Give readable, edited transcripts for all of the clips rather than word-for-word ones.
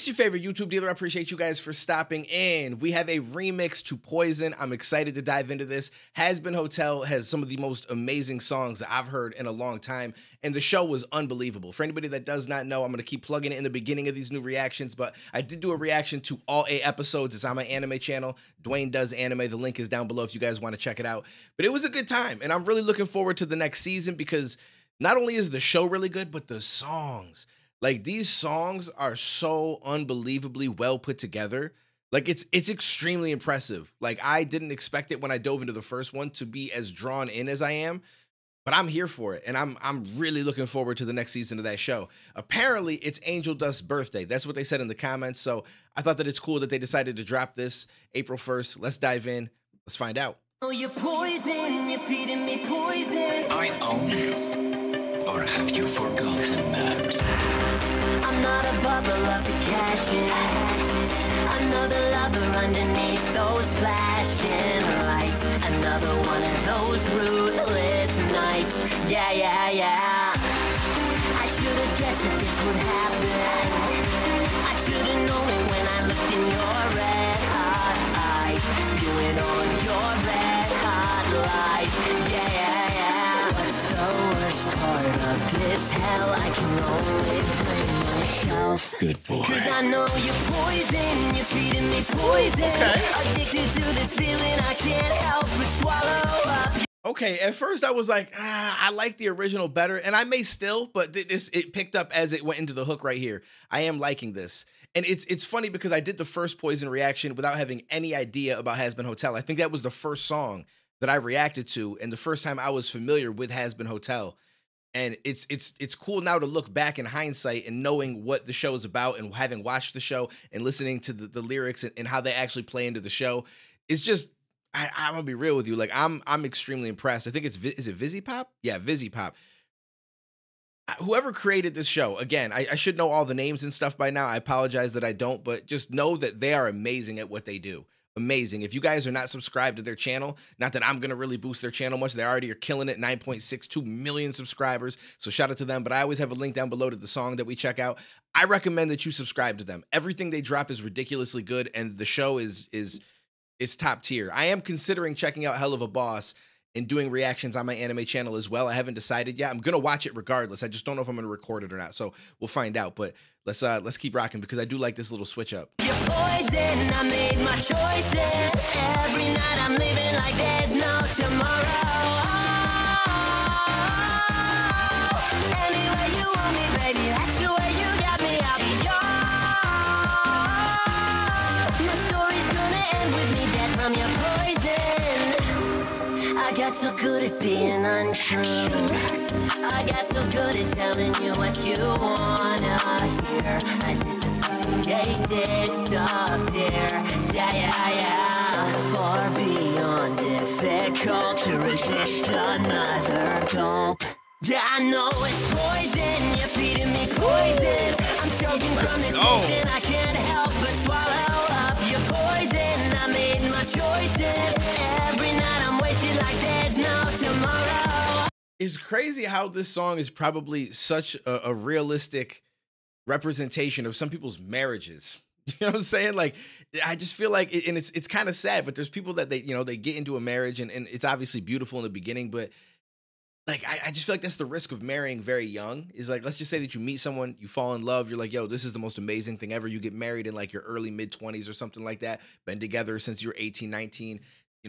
It's your favorite YouTube dealer. I appreciate you guys for stopping in. We have a remix to Poison. I'm excited to dive into this. Has Been Hotel has some of the most amazing songs that I've heard in a long time, and the show was unbelievable. For anybody that does not know, I'm going to keep plugging it in the beginning of these new reactions, but I did do a reaction to all 8 episodes. It's on my anime channel. Dwayne Does Anime. The link is down below if you guys want to check it out. But it was a good time, and I'm really looking forward to the next season because not only is the show really good, but the songs. Like, these songs are so unbelievably well put together. Like, it's extremely impressive. Like, I didn't expect it when I dove into the first one to be as drawn in as I am, but I'm here for it, and I'm really looking forward to the next season of that show. Apparently, it's Angel Dust's birthday. That's what they said in the comments, so I thought that it's cool that they decided to drop this April 1st. Let's dive in. Let's find out. Oh, you're poison, you're feeding me poison. I own you. Or have you forgotten that? I'm not a bubble of the cash in. Another lover underneath those flashing lights. Another one of those ruthless nights. Yeah, yeah, yeah. I should have guessed that this would happen. I should have known it when I looked in your red hot eyes. Spewing on your red hot light. Yeah, yeah, yeah. What's the worst part of this hell? I can only blame myself. Good boy. Cause I know you're poison, you're feeding me poison. Okay. Addicted to this feeling, I can't help but swallow up. Okay, at first I was like, I like the original better, and I may still, but it picked up as it went into the hook right here. I am liking this. And it's funny because I did the first Poison reaction without having any idea about Has Been Hotel. I think that was the first song that I reacted to, and the first time I was familiar with Has Been Hotel. And it's cool now to look back in hindsight and knowing what the show is about and having watched the show and listening to the lyrics and how they actually play into the show. It's just, I'm gonna be real with you. Like, I'm extremely impressed. I think is it VisiPop? Yeah, VisiPop. Whoever created this show, again, I should know all the names and stuff by now. I apologize that I don't, but just know that they are amazing at what they do. Amazing. If you guys are not subscribed to their channel, not that I'm going to really boost their channel much. They already are killing it, 9.62 million subscribers. So shout out to them. But I always have a link down below to the song that we check out. I recommend that you subscribe to them. Everything they drop is ridiculously good, and the show is top tier. I am considering checking out Hell of a Boss and doing reactions on my anime channel as well. I haven't decided yet. I'm gonna watch it regardless. I just don't know if I'm gonna record it or not. So we'll find out. But let's keep rocking because I do like this little switch up. You're poison, I made my choices. Every night I'm living like there's no tomorrow. Oh, any way you want me, baby, that's the way you got me. I'll be yours. My story's gonna end with me dead from your poison. I got so good at being untrue. I got so good at telling you what you wanna hear. I disassociate, disappear. Yeah, yeah, yeah. So far beyond difficult to resist another gulp. Yeah, I know it's poison. You're feeding me poison. I'm choking from the tension. I can't help but swallow up your poison. I made my choices. Every night I'm wasted like there's no tomorrow. It's crazy how this song is probably such a realistic representation of some people's marriages. You know what I'm saying? Like, I just feel like, and it's kind of sad, but there's people that they get into a marriage and it's obviously beautiful in the beginning, but like, I just feel like that's the risk of marrying very young. Is like, let's just say that you meet someone, you fall in love, you're like, yo, this is the most amazing thing ever. You get married in like your early mid-20s or something like that, been together since you were 18, 19,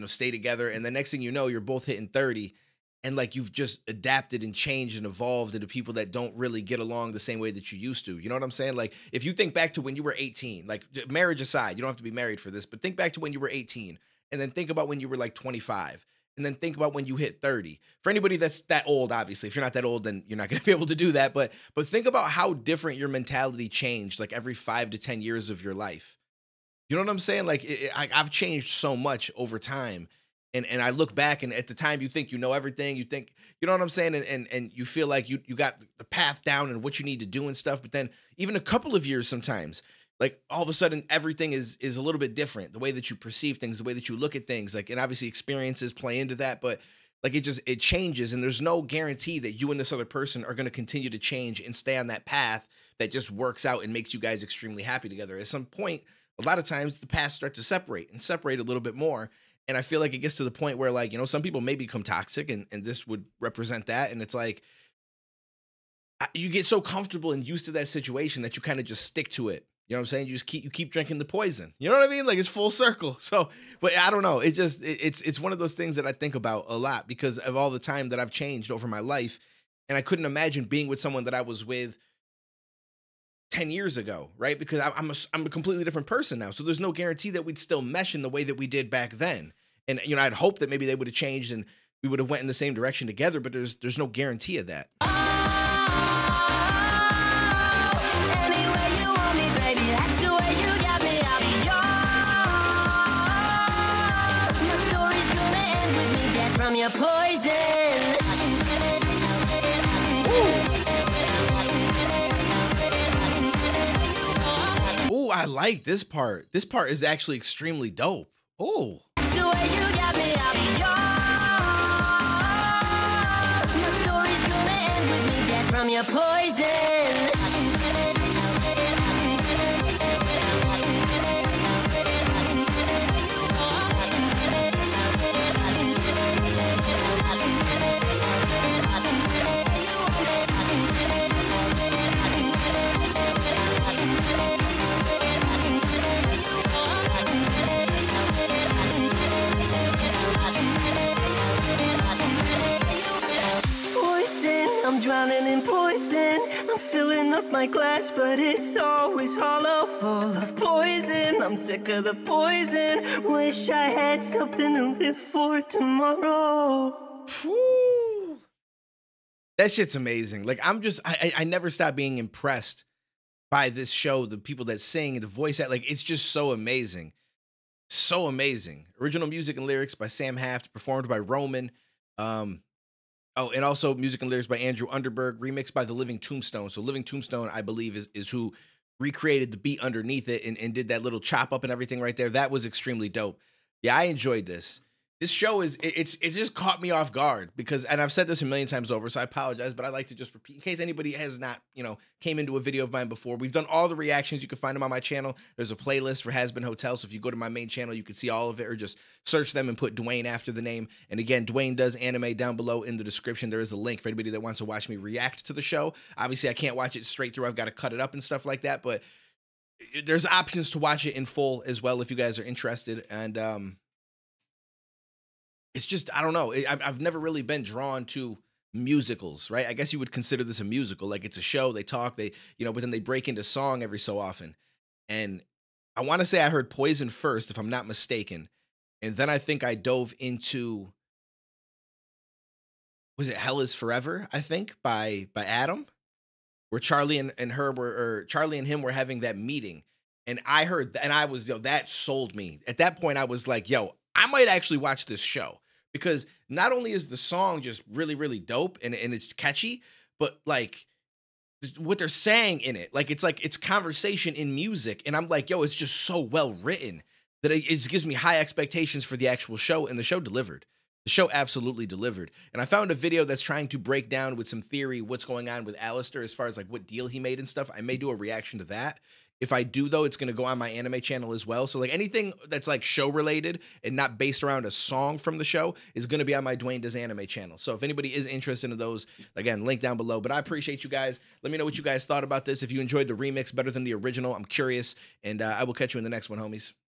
stay together. And the next thing you know, you're both hitting 30. And like, you've just adapted and changed and evolved into people that don't really get along the same way that you used to. You know what I'm saying? Like, if you think back to when you were 18, like, marriage aside, you don't have to be married for this, but think back to when you were 18 and then think about when you were like 25 and then think about when you hit 30. For anybody that's that old, obviously, if you're not that old, then you're not going to be able to do that. But think about how different your mentality changed like every 5 to 10 years of your life. You know what I'm saying? Like, I've changed so much over time. And I look back, and at the time you think you know everything, you think, you know what I'm saying? And you feel like you got the path down and what you need to do and stuff. But then even a couple of years sometimes, like, all of a sudden everything is a little bit different. The way that you perceive things, the way that you look at things, like, and obviously experiences play into that. But Like it changes, and there's no guarantee that you and this other person are going to continue to change and stay on that path that just works out and makes you guys extremely happy together. At some point, a lot of times the paths start to separate and separate a little bit more. And I feel like it gets to the point where, like, you know, some people may become toxic, and this would represent that. And it's like, you get so comfortable and used to that situation that you kind of just stick to it. You know what I'm saying? You keep drinking the poison. You know what I mean? Like, it's full circle. So, but I don't know. It's one of those things that I think about a lot because of all the time that I've changed over my life. And I couldn't imagine being with someone that I was with 10 years ago, right? Because I'm a completely different person now. So there's no guarantee that we'd still mesh in the way that we did back then. And, you know, I'd hope that maybe they would have changed and we would have went in the same direction together, but there's no guarantee of that. From your poison. Oh, I like this part. This part is actually extremely dope. Oh. That's the way you got me, I'll be yours. My story's gonna end with me dead from your poison. I'm drowning in poison. I'm filling up my glass, but it's always hollow, full of poison. I'm sick of the poison. Wish I had something to live for tomorrow. Whew. That shit's amazing. Like, I never stop being impressed by this show. The people that sing, the voice act, like, it's just so amazing. So amazing. Original music and lyrics by Sam Haft, performed by Roman. Oh, and also music and lyrics by Andrew Underberg, remixed by The Living Tombstone. So Living Tombstone, I believe, is who recreated the beat underneath it and did that little chop up and everything right there. That was extremely dope. Yeah, I enjoyed this. This show it just caught me off guard because, and I've said this a million times over, so I apologize, but I like to just repeat in case anybody has not, you know, came into a video of mine before. We've done all the reactions. You can find them on my channel. There's a playlist for Has Been Hotel, so if you go to my main channel, you can see all of it, or just search them and put Dwayne after the name. And again, Dwayne does anime down below in the description. There is a link for anybody that wants to watch me react to the show. Obviously, I can't watch it straight through. I've got to cut it up and stuff like that, but there's options to watch it in full as well if you guys are interested. And it's just, I don't know. I've never really been drawn to musicals, right? I guess you would consider this a musical. Like, it's a show, they talk, but then they break into song every so often. And I want to say I heard Poison first, if I'm not mistaken. And then I think I dove into, was it Hell is Forever, I think, by Adam, where Charlie and Charlie and him were having that meeting. And I heard that, and I was, that sold me. At that point, I was like, I might actually watch this show. Because not only is the song just really, really dope and it's catchy, but like what they're saying in it, it's conversation in music. And I'm like, it's just so well written that it gives me high expectations for the actual show. And the show delivered. The show absolutely delivered. And I found a video that's trying to break down with some theory what's going on with Alistair as far as like what deal he made and stuff. I may do a reaction to that. If I do, though, it's going to go on my anime channel as well. So, like, anything that's, like, show-related and not based around a song from the show is going to be on my Dwayne Does Anime channel. So, if anybody is interested in those, again, link down below. But I appreciate you guys. Let me know what you guys thought about this. If you enjoyed the remix better than the original, I'm curious. And I will catch you in the next one, homies.